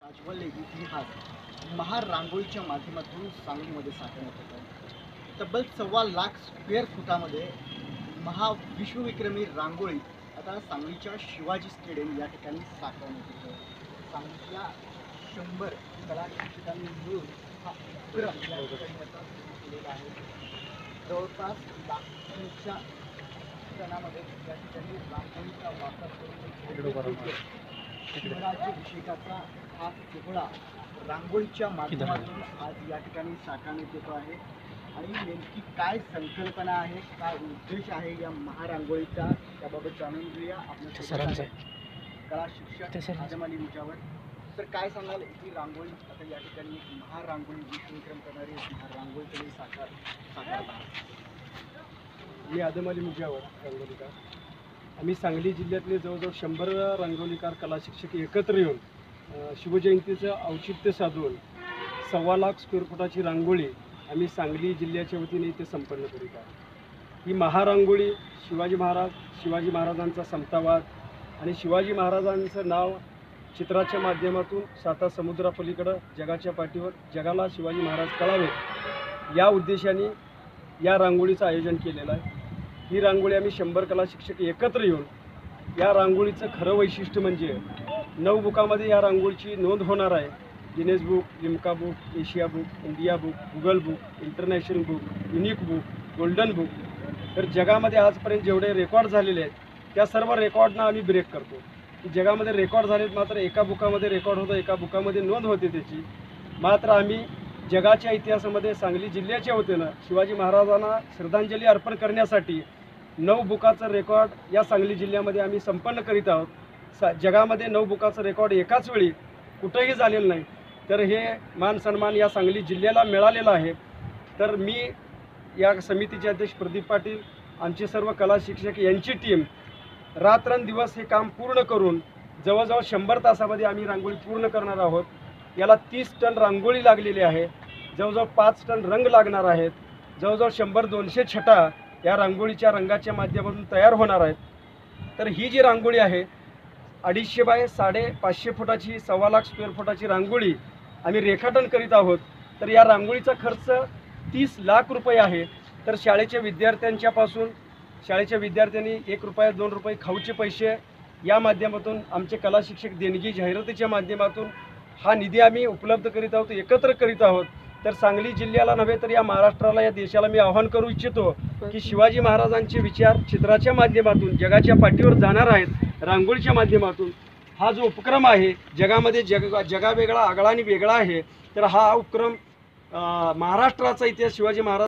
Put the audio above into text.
राजवल्ले इतिहास महारांगोळीच्या माध्यमातून सांगलीमध्ये साकारण्यात येत आहे। तब्बल 1.25 लाख स्क्वेअर फुटामध्ये महाविश्वविक्रमी रांगोळी आता सांगलीच्या शिवाजी स्टेडियम या ठिकाणी साकारण्यात येत आहे। सांगलीच्या 100 कलाशिक्षकांनी मिळून हा उपक्रम या ठिकाणी आता सुरू केलेला आहे। जवळपास लाखोंच्या सणामध्ये या ठिकाणी रांगोळीचा वापर करून शिवराज्याभिषेकाचा हा सोहळा रांगोळीच्या माध्यमातून आज या ठिकाणी साकारण्यात येतो आहे। आणि नेमकी काय संकल्पना आहे, काय उद्देश आहे या महारांगोळीचा, त्याबाबत जाणून घेऊया। आपल्या कला शिक्षक आदम अली मुजावर तर काय सांगाल, ही रांगोळी आता या ठिकाणी महारांगोळी विश्वविक्रम करणारी महारांगोळी तुम्ही साकारत आहात? मी आदम अली मुजावर रांगोळीकार। आम्ही सांगली जिल्ह्यातले जवळजवळ 100 रांगोळीकार कला शिक्षक एकत्र येऊन शिवजयंतीचं औचित्य साधून 1.25 लाख स्क्वेअर फुटाची रांगोळी आम्ही सांगली जिल्ह्याच्या वतीने इथे संपन्न करीत आहोत। ही महारांगोळी शिवाजी महाराजांचा समतावाद आणि शिवाजी महाराजांचं नाव चित्राच्या माध्यमातून 7 समुद्रापलीकडं जगाच्या पाठीवर जगाला शिवाजी महाराज कळावेत या उद्देशाने या रांगोळीचं आयोजन केलेलं आहे। ही रांगोळी आम्ही 100 कला शिक्षक एकत्र येऊन या रांगोळीचं खरं वैशिष्ट्य म्हणजे 9 बुकामध्ये या रांगोळीची नोंद होणार आहे। Guinness book, Limca book, Asia book, India book, Google book, international book, unique book, golden book. तर जगामध्ये आजपर्यंत जेवढे रेकॉर्ड झालेले आहेत त्या सर्व रेकॉर्डना आम्ही ब्रेक करतो की जगामध्ये रेकॉर्ड झालेत, मात्र एका बुकामध्ये रेकॉर्ड होतं, एका बुकामध्ये नोंद होते त्याची। मात्र आम्ही जगाच्या इतिहासामध्ये सांगली जिल्ह्याच्या वतीनं शिवाजी महाराजांना श्रद्धांजली अर्पण करण्यासाठी 9 बुकाचं रेकॉर्ड या सांगली जिल्ह्यामध्ये आम्ही संपन्न करीत आहोत। जगामध्ये 9 बुकाचं रेकॉर्ड एकाच वेळी कुठंही झालेलं नाही। तर हे मान सन्मान या सांगली जिल्ह्याला मिळालेला आहे। तर मी या समितीचे अध्यक्ष प्रदीप पाटील, आमचे सर्व कला शिक्षक यांची टीम रात्रंदिवस हे काम पूर्ण करून जवळजवळ 100 तासामध्ये आम्ही रांगोळी पूर्ण करणार आहोत। याला 30 टन रांगोळी लागलेली आहे, जवळजवळ 5 टन रंग लागणार आहेत, जवळजवळ 100-200 छटा या रांगोळीच्या रंगाच्या माध्यमातून तयार होणार आहेत। तर ही जी रांगोळी आहे 250 बाय 550 फुटाची 1.25 लाख स्क्वेअर फुटाची रांगोळी आम्ही रेखाटन करीत आहोत। तर या रांगोळीचा खर्च 30 लाख रुपये आहे। तर शाळेच्या विद्यार्थ्यांनी 1 रुपया 2 रुपये खाऊचे पैसे या माध्यमातून आमचे कला शिक्षक देणगी जाहिरातीच्या माध्यमातून हा निधी आम्ही उपलब्ध करीत आहोत, एकत्र करीत आहोत। तर सांगली जिल्ह्याला नव्हे तर या महाराष्ट्राला, या देशाला मी आवाहन करू इच्छितो की शिवाजी महाराजांचे विचार चित्राच्या माध्यमातून जगाच्या पाठीवर जाणार आहेत। रांगोळीच्या माध्यमातून हा जो उपक्रम आहे जगामध्ये जगावेगळा आगळा आणि वेगळा आहे। तर हा उपक्रम महाराष्ट्राचा इतिहास शिवाजी महाराज